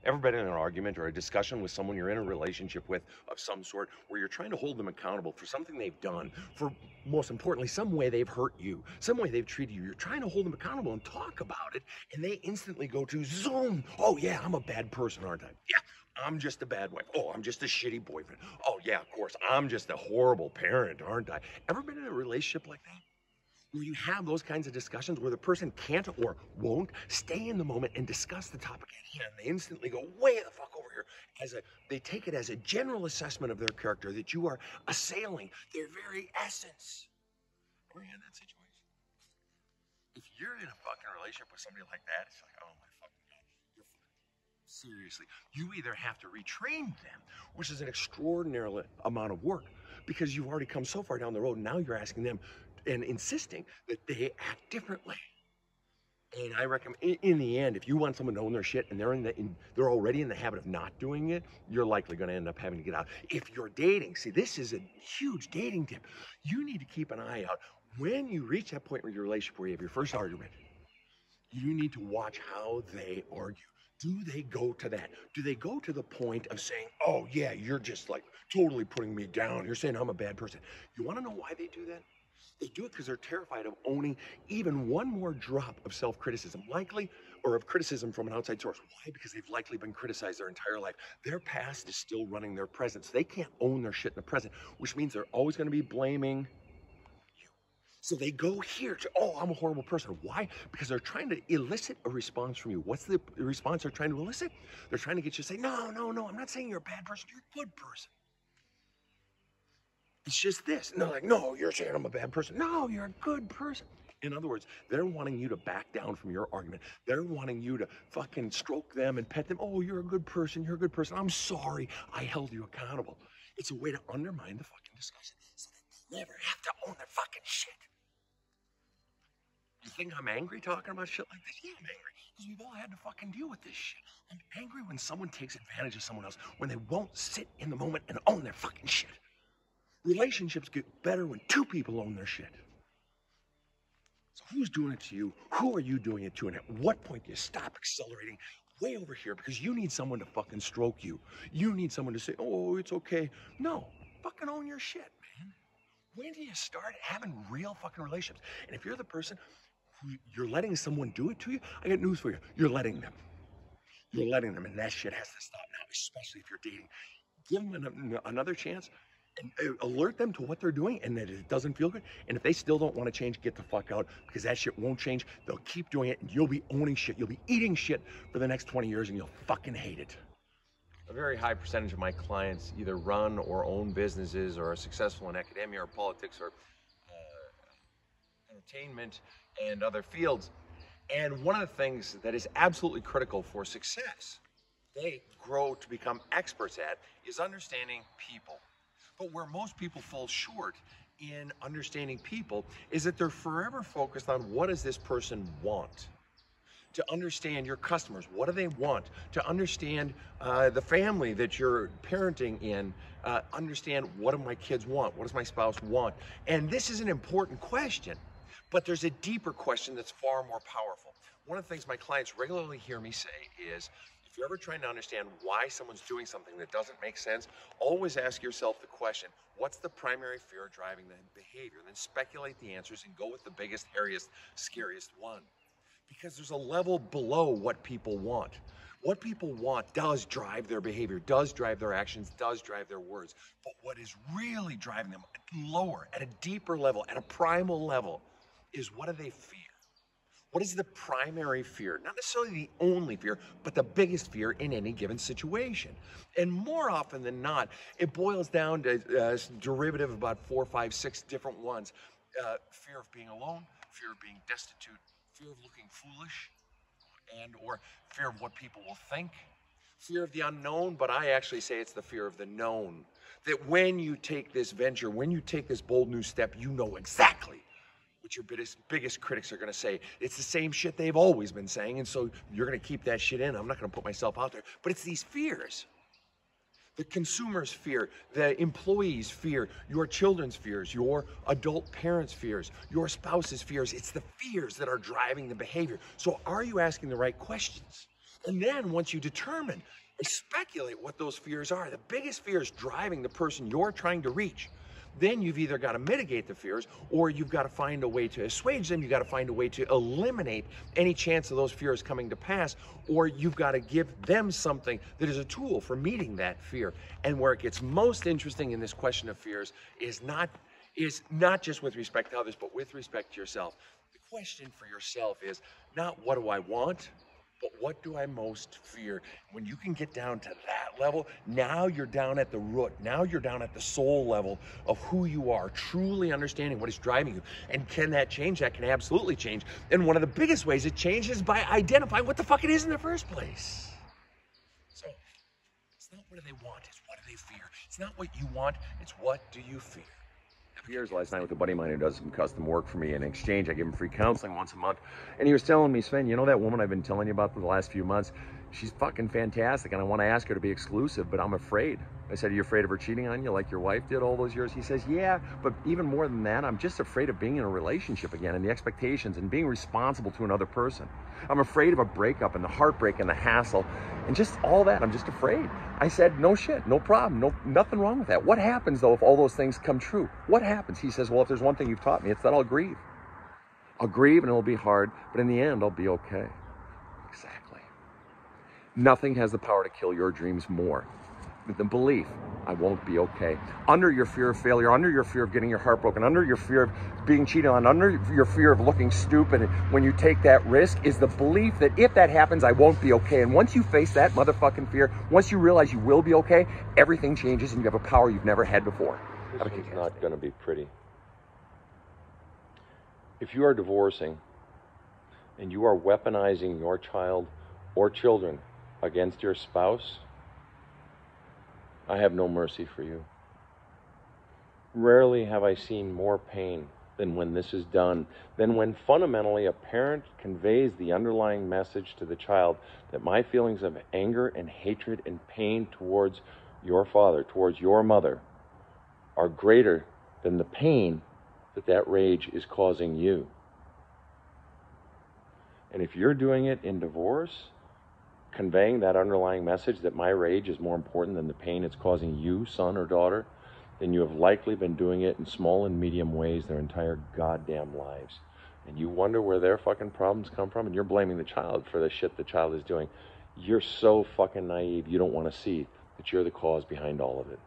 Ever been in an argument or a discussion with someone you're in a relationship with of some sort where you're trying to hold them accountable for something they've done, for most importantly, some way they've hurt you, some way they've treated you? You're trying to hold them accountable and talk about it, and they instantly go to zoom. Oh, yeah, I'm a bad person, aren't I? Yeah, I'm just a bad wife. Oh, I'm just a shitty boyfriend. Oh, yeah, of course, I'm just a horrible parent, aren't I? Ever been in a relationship like that, where you have those kinds of discussions where the person can't or won't stay in the moment and discuss the topic at hand? They instantly go way the fuck over here. They take it as a general assessment of their character, that you are assailing their very essence. Ever had that situation? If you're in a fucking relationship with somebody like that, it's like, oh my fucking god, you're seriously. You either have to retrain them, which is an extraordinary amount of work, because you've already come so far down the road, and now you're asking them and insisting that they act differently. And I recommend, in the end, if you want someone to own their shit and they're already in the habit of not doing it, you're likely going to end up having to get out. If you're dating, see, this is a huge dating tip. You need to keep an eye out when you reach that point in your relationship where you have your first argument. You need to watch how they argue. Do they go to that? Do they go to the point of saying, oh yeah, you're just like totally putting me down, you're saying I'm a bad person? You want to know why they do that? They do it because they're terrified of owning even one more drop of self-criticism, likely, or of criticism from an outside source. Why? Because they've likely been criticized their entire life. Their past is still running their present, so they can't own their shit in the present, which means they're always going to be blaming you. So they go here to, oh, I'm a horrible person. Why? Because they're trying to elicit a response from you. What's the response they're trying to elicit? They're trying to get you to say, no, no, no, I'm not saying you're a bad person, you're a good person. It's just this. And they're like, no, you're saying I'm a bad person. No, you're a good person. In other words, they're wanting you to back down from your argument. They're wanting you to fucking stroke them and pet them. Oh, you're a good person. You're a good person. I'm sorry I held you accountable. It's a way to undermine the fucking discussion so that they never have to own their fucking shit. You think I'm angry talking about shit like this? Yeah, I'm angry because we've all had to fucking deal with this shit. I'm angry when someone takes advantage of someone else, when they won't sit in the moment and own their fucking shit. Relationships get better when two people own their shit. So who's doing it to you? Who are you doing it to? And at what point do you stop accelerating way over here because you need someone to fucking stroke you? You need someone to say, oh, it's okay. No, fucking own your shit, man. When do you start having real fucking relationships? And if you're the person who you're letting someone do it to you, I got news for you. You're letting them. You're letting them, and that shit has to stop now, especially if you're dating. Give them another chance. And alert them to what they're doing and that it doesn't feel good. And if they still don't want to change, get the fuck out, because that shit won't change. They'll keep doing it and you'll be owning shit. You'll be eating shit for the next 20 years and you'll fucking hate it. A very high percentage of my clients either run or own businesses or are successful in academia or politics or entertainment and other fields. And one of the things that is absolutely critical for success they grow to become experts at is understanding people. But where most people fall short in understanding people is that they're forever focused on what does this person want. To understand your customers, what do they want? To understand the family that you're parenting in, understand what do my kids want? What does my spouse want? And this is an important question, but there's a deeper question that's far more powerful. One of the things my clients regularly hear me say is, if you're ever trying to understand why someone's doing something that doesn't make sense, always ask yourself the question, what's the primary fear driving the behavior? Then speculate the answers and go with the biggest, hairiest, scariest one. Because there's a level below what people want. What people want does drive their behavior, does drive their actions, does drive their words. But what is really driving them lower, at a deeper level, at a primal level, is what do they fear? What is the primary fear? Not necessarily the only fear, but the biggest fear in any given situation. And more often than not, it boils down to a derivative of about 4, 5, 6 different ones. Fear of being alone, fear of being destitute, fear of looking foolish, and or fear of what people will think, fear of the unknown, but I actually say it's the fear of the known. That when you take this venture, when you take this bold new step, you know exactly what your biggest critics are going to say. It's the same shit they've always been saying, and so you're going to keep that shit in. I'm not going to put myself out there. But it's these fears. The consumer's fear, the employee's fear, your children's fears, your adult parents' fears, your spouse's fears. It's the fears that are driving the behavior. So are you asking the right questions? And then once you determine, speculate what those fears are, the biggest fears driving the person you're trying to reach, then you've either got to mitigate the fears or you've got to find a way to assuage them. You've got to find a way to eliminate any chance of those fears coming to pass, or you've got to give them something that is a tool for meeting that fear. And where it gets most interesting in this question of fears is not just with respect to others, but with respect to yourself. The question for yourself is not what do I want, but what do I most fear? When you can get down to that level, now you're down at the root. Now you're down at the soul level of who you are, truly understanding what is driving you. And can that change? That can absolutely change. And one of the biggest ways it changes is by identifying what the fuck it is in the first place. So it's not what do they want, it's what do they fear. It's not what you want, it's what do you fear. Years last night with a buddy of mine who does some custom work for me. In exchange, I give him free counseling once a month. And he was telling me, Sven, you know that woman I've been telling you about for the last few months? She's fucking fantastic, and I want to ask her to be exclusive, but I'm afraid. I said, are you afraid of her cheating on you like your wife did all those years? He says, yeah, but even more than that, I'm just afraid of being in a relationship again and the expectations and being responsible to another person. I'm afraid of a breakup and the heartbreak and the hassle and just all that. I'm just afraid. I said, no shit, no problem, nothing wrong with that. What happens though if all those things come true? What happens? He says, well, if there's one thing you've taught me, it's that I'll grieve. I'll grieve and it'll be hard, but in the end, I'll be okay. Exactly. Nothing has the power to kill your dreams more than the belief I won't be okay. Under your fear of failure, under your fear of getting your heart broken, under your fear of being cheated on, under your fear of looking stupid when you take that risk is the belief that if that happens, I won't be okay. And once you face that motherfucking fear, once you realize you will be okay, everything changes and you have a power you've never had before. This one's not going to be pretty. If you are divorcing and you are weaponizing your child or children against your spouse, I have no mercy for you. Rarely have I seen more pain than when this is done, than when fundamentally a parent conveys the underlying message to the child that my feelings of anger and hatred and pain towards your father, towards your mother, are greater than the pain that rage is causing you. And if you're doing it in divorce, conveying that underlying message that my rage is more important than the pain it's causing you, son or daughter, then you have likely been doing it in small and medium ways their entire goddamn lives. And you wonder where their fucking problems come from, and you're blaming the child for the shit the child is doing. You're so fucking naive, you don't want to see that you're the cause behind all of it.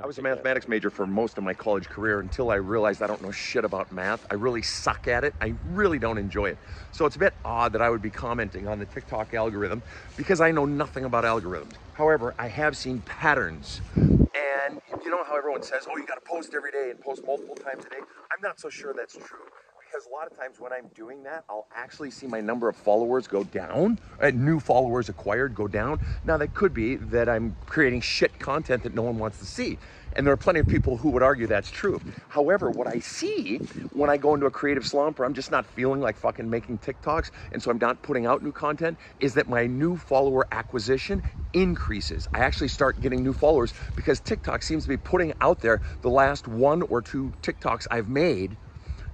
I was a mathematics major for most of my college career until I realized I don't know shit about math. I really suck at it. I really don't enjoy it. So it's a bit odd that I would be commenting on the TikTok algorithm because I know nothing about algorithms. However, I have seen patterns. And you know how everyone says, oh, you got to post every day and post multiple times a day? I'm not so sure that's true. Because a lot of times when I'm doing that, I'll actually see my number of followers go down, new followers acquired go down. Now that could be that I'm creating shit content that no one wants to see. And there are plenty of people who would argue that's true. However, what I see when I go into a creative slump or I'm just not feeling like fucking making TikToks, and so I'm not putting out new content, is that my new follower acquisition increases. I actually start getting new followers because TikTok seems to be putting out there the last 1 or 2 TikToks I've made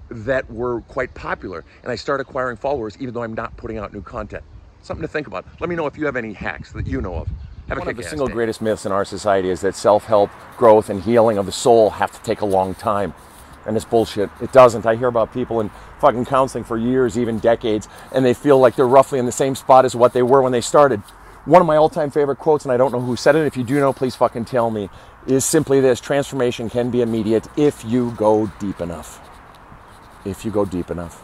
that were quite popular, and I start acquiring followers even though I'm not putting out new content. Something to think about. Let me know if you have any hacks that you know of. One of the single greatest myths in our society is that self-help, growth, and healing of the soul have to take a long time. And it's bullshit. It doesn't. I hear about people in fucking counseling for years, even decades, and they feel like they're roughly in the same spot as what they were when they started. One of my all-time favorite quotes, and I don't know who said it, if you do know, please fucking tell me, is simply this: transformation can be immediate if you go deep enough. If you go deep enough.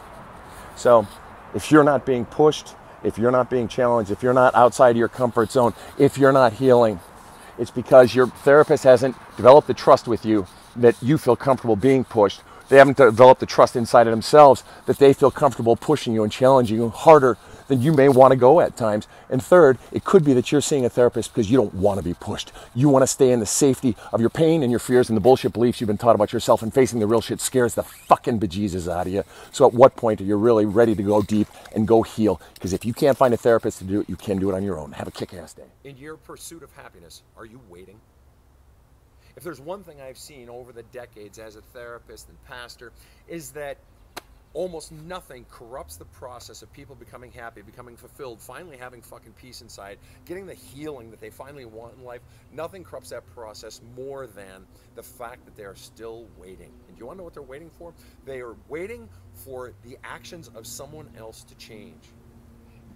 So if you're not being pushed, if you're not being challenged, if you're not outside your comfort zone, if you're not healing, it's because your therapist hasn't developed the trust with you that you feel comfortable being pushed. They haven't developed the trust inside of themselves that they feel comfortable pushing you and challenging you harder than you may want to go at times. And third, it could be that you're seeing a therapist because you don't want to be pushed. You want to stay in the safety of your pain and your fears and the bullshit beliefs you've been taught about yourself, and facing the real shit scares the fucking bejesus out of you. So at what point are you really ready to go deep and go heal? Because if you can't find a therapist to do it, you can do it on your own. Have a kick-ass day. In your pursuit of happiness, are you waiting? If there's one thing I've seen over the decades as a therapist and pastor, is that Almost nothing corrupts the process of people becoming happy, becoming fulfilled, finally having fucking peace inside, getting the healing that they finally want in life. Nothing corrupts that process more than the fact that they are still waiting. And do you want to know what they're waiting for? They are waiting for the actions of someone else to change.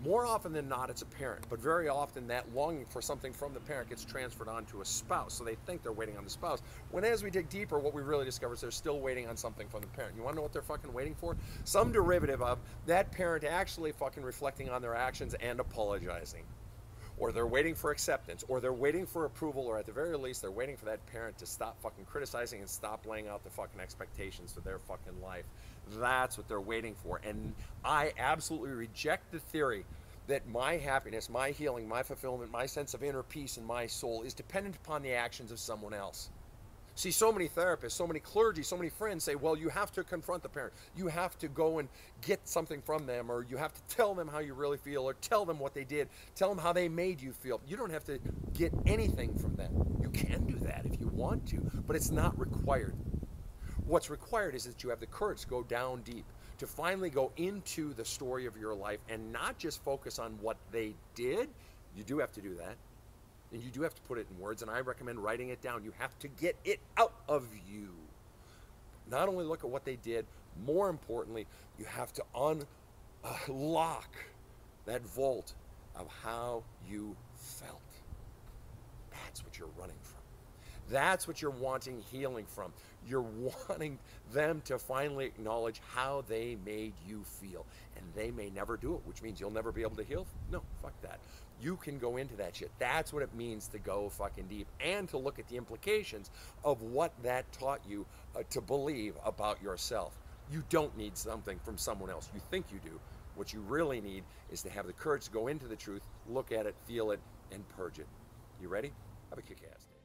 More often than not, it's a parent, but very often that longing for something from the parent gets transferred onto a spouse. So they think they're waiting on the spouse. When as we dig deeper, what we really discover is they're still waiting on something from the parent. You want to know what they're fucking waiting for? Some derivative of that parent actually fucking reflecting on their actions and apologizing. Or they're waiting for acceptance, or they're waiting for approval, or at the very least, they're waiting for that parent to stop fucking criticizing and stop laying out the fucking expectations for their fucking life. That's what they're waiting for. And I absolutely reject the theory that my happiness, my healing, my fulfillment, my sense of inner peace in my soul is dependent upon the actions of someone else. See, so many therapists, so many clergy, so many friends say, well, you have to confront the parent. You have to go and get something from them, or you have to tell them how you really feel, or tell them what they did, tell them how they made you feel. You don't have to get anything from them. You can do that if you want to, but it's not required. What's required is that you have the courage to go down deep, to finally go into the story of your life and not just focus on what they did. You do have to do that. And you do have to put it in words, and I recommend writing it down. You have to get it out of you. Not only look at what they did, more importantly, you have to unlock that vault of how you felt. That's what you're running from. That's what you're wanting healing from. You're wanting them to finally acknowledge how they made you feel. And they may never do it, which means you'll never be able to heal. No, fuck that. You can go into that shit. That's what it means to go fucking deep and to look at the implications of what that taught you to believe about yourself. You don't need something from someone else. You think you do. What you really need is to have the courage to go into the truth, look at it, feel it, and purge it. You ready? Have a kick-ass day.